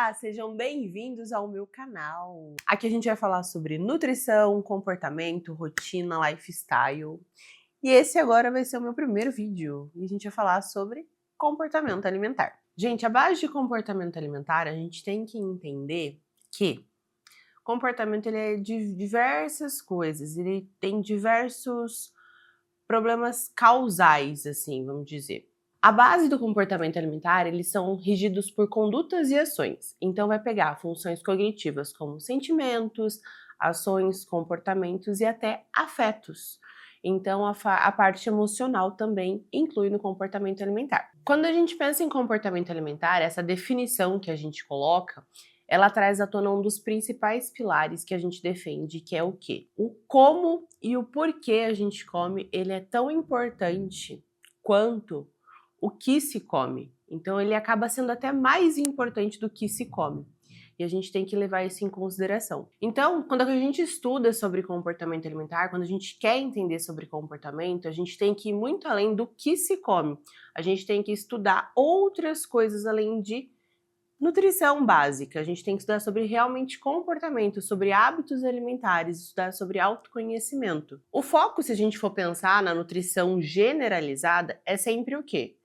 Olá, sejam bem-vindos ao meu canal. Aqui a gente vai falar sobre nutrição, comportamento, rotina, lifestyle. E esse agora vai ser o meu primeiro vídeo. E a gente vai falar sobre comportamento alimentar. Gente, a base de comportamento alimentar, a gente tem que entender que comportamento ele é de diversas coisas, ele tem diversos problemas causais, assim, vamos dizer. A base do comportamento alimentar, eles são regidos por condutas e ações. Então vai pegar funções cognitivas como sentimentos, ações, comportamentos e até afetos. Então a parte emocional também inclui no comportamento alimentar. Quando a gente pensa em comportamento alimentar, essa definição que a gente coloca, ela traz à tona um dos principais pilares que a gente defende, que é o quê? O como e o porquê a gente come, ele é tão importante quanto o que se come. Então ele acaba sendo até mais importante do que se come. E a gente tem que levar isso em consideração. Então, quando a gente estuda sobre comportamento alimentar, quando a gente quer entender sobre comportamento, a gente tem que ir muito além do que se come. A gente tem que estudar outras coisas além de nutrição básica. A gente tem que estudar sobre realmente comportamento, sobre hábitos alimentares, estudar sobre autoconhecimento. O foco, se a gente for pensar na nutrição generalizada, é sempre o quê?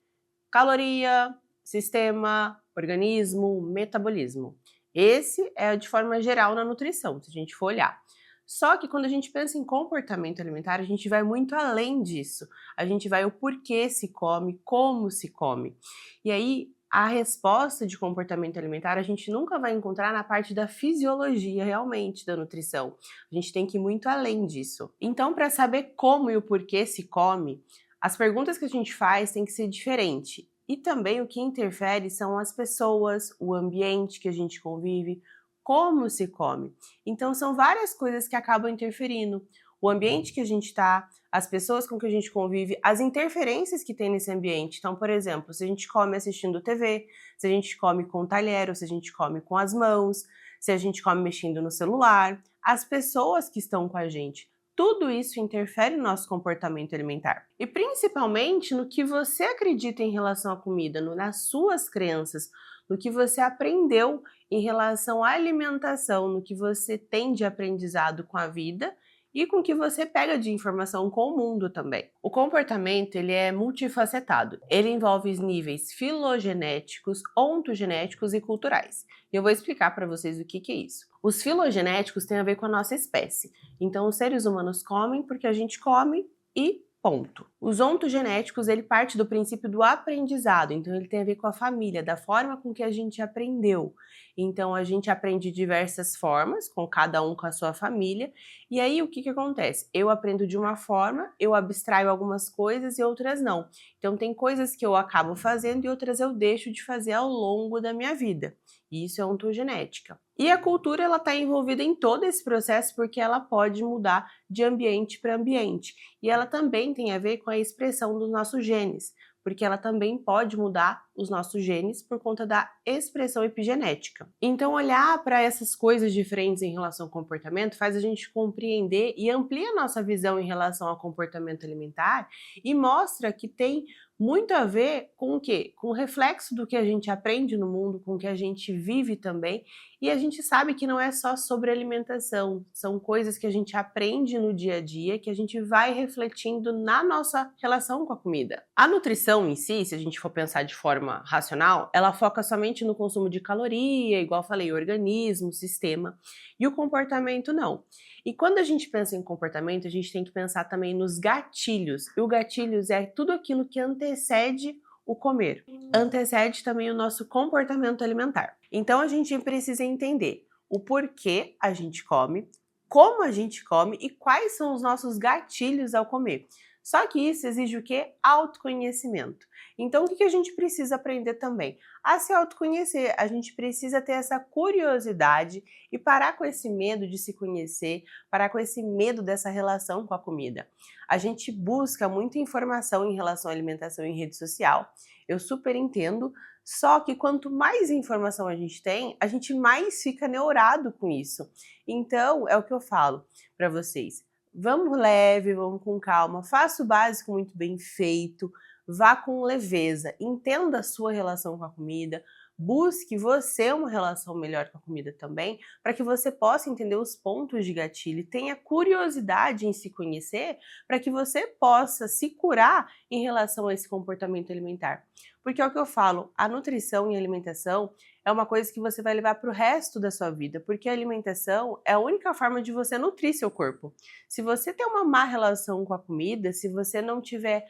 Caloria, sistema, organismo, metabolismo. Esse é de forma geral na nutrição, se a gente for olhar. Só que quando a gente pensa em comportamento alimentar, a gente vai muito além disso. A gente vai o porquê se come, como se come. E aí, a resposta de comportamento alimentar a gente nunca vai encontrar na parte da fisiologia realmente da nutrição. A gente tem que ir muito além disso. Então, para saber como e o porquê se come, as perguntas que a gente faz têm que ser diferentes. E também o que interfere são as pessoas, o ambiente que a gente convive, como se come. Então são várias coisas que acabam interferindo. O ambiente que a gente está, as pessoas com que a gente convive, as interferências que tem nesse ambiente. Então, por exemplo, se a gente come assistindo TV, se a gente come com talher, ou se a gente come com as mãos, se a gente come mexendo no celular, as pessoas que estão com a gente. Tudo isso interfere no nosso comportamento alimentar. E principalmente no que você acredita em relação à comida, nas suas crenças, no que você aprendeu em relação à alimentação, no que você tem de aprendizado com a vida e com o que você pega de informação com o mundo também. O comportamento ele é multifacetado. Ele envolve os níveis filogenéticos, ontogenéticos e culturais. E eu vou explicar para vocês o que é isso. Os filogenéticos têm a ver com a nossa espécie. Então, os seres humanos comem porque a gente come e ponto. Os ontogenéticos, ele parte do princípio do aprendizado, então ele tem a ver com a família, da forma com que a gente aprendeu. Então a gente aprende de diversas formas, com cada um com a sua família, e aí o que acontece? Eu aprendo de uma forma, eu abstraio algumas coisas e outras não. Então tem coisas que eu acabo fazendo e outras eu deixo de fazer ao longo da minha vida. E isso é ontogenética. E a cultura ela está envolvida em todo esse processo porque ela pode mudar de ambiente para ambiente. E ela também tem a ver com a expressão dos nossos genes, porque ela também pode mudar os nossos genes por conta da expressão epigenética. Então, olhar para essas coisas diferentes em relação ao comportamento faz a gente compreender e amplia a nossa visão em relação ao comportamento alimentar e mostra que tem muito a ver com o quê? Com o reflexo do que a gente aprende no mundo, com o que a gente vive também, e a gente sabe que não é só sobre alimentação, são coisas que a gente aprende no dia a dia, que a gente vai refletindo na nossa relação com a comida. A nutrição em si, se a gente for pensar de forma racional, ela foca somente no consumo de caloria, igual eu falei, organismo, sistema, e o comportamento não. E quando a gente pensa em comportamento, a gente tem que pensar também nos gatilhos. E o gatilhos é tudo aquilo que antecede o comer. Antecede também o nosso comportamento alimentar. Então a gente precisa entender o porquê a gente come, como a gente come e quais são os nossos gatilhos ao comer. Só que isso exige o quê? Autoconhecimento. Então, o que a gente precisa aprender também? A se autoconhecer. A gente precisa ter essa curiosidade e parar com esse medo de se conhecer, parar com esse medo dessa relação com a comida. A gente busca muita informação em relação à alimentação em rede social. Eu super entendo, só que quanto mais informação a gente tem, a gente mais fica neurado com isso. Então, é o que eu falo para vocês. Vamos leve, vamos com calma, faça o básico muito bem feito, vá com leveza, entenda a sua relação com a comida, Busque você uma relação melhor com a comida também, para que você possa entender os pontos de gatilho e tenha curiosidade em se conhecer, para que você possa se curar em relação a esse comportamento alimentar. Porque é o que eu falo, a nutrição e a alimentação é uma coisa que você vai levar para o resto da sua vida, porque a alimentação é a única forma de você nutrir seu corpo. Se você tem uma má relação com a comida, se você não tiver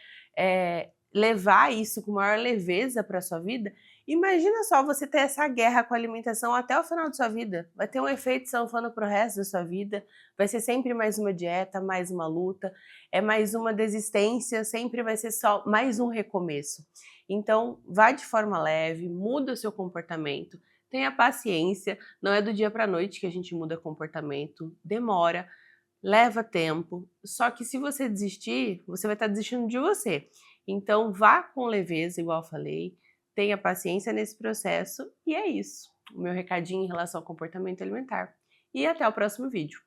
levar isso com maior leveza para sua vida, imagina só você ter essa guerra com a alimentação até o final de sua vida. Vai ter um efeito sanfona para o resto da sua vida, vai ser sempre mais uma dieta, mais uma luta, é mais uma desistência, sempre vai ser só mais um recomeço. Então, vá de forma leve, muda o seu comportamento, tenha paciência, não é do dia para a noite que a gente muda comportamento, demora, leva tempo, só que se você desistir, você vai estar desistindo de você. Então, vá com leveza, igual eu falei, tenha paciência nesse processo e é isso. O meu recadinho em relação ao comportamento alimentar. E até o próximo vídeo.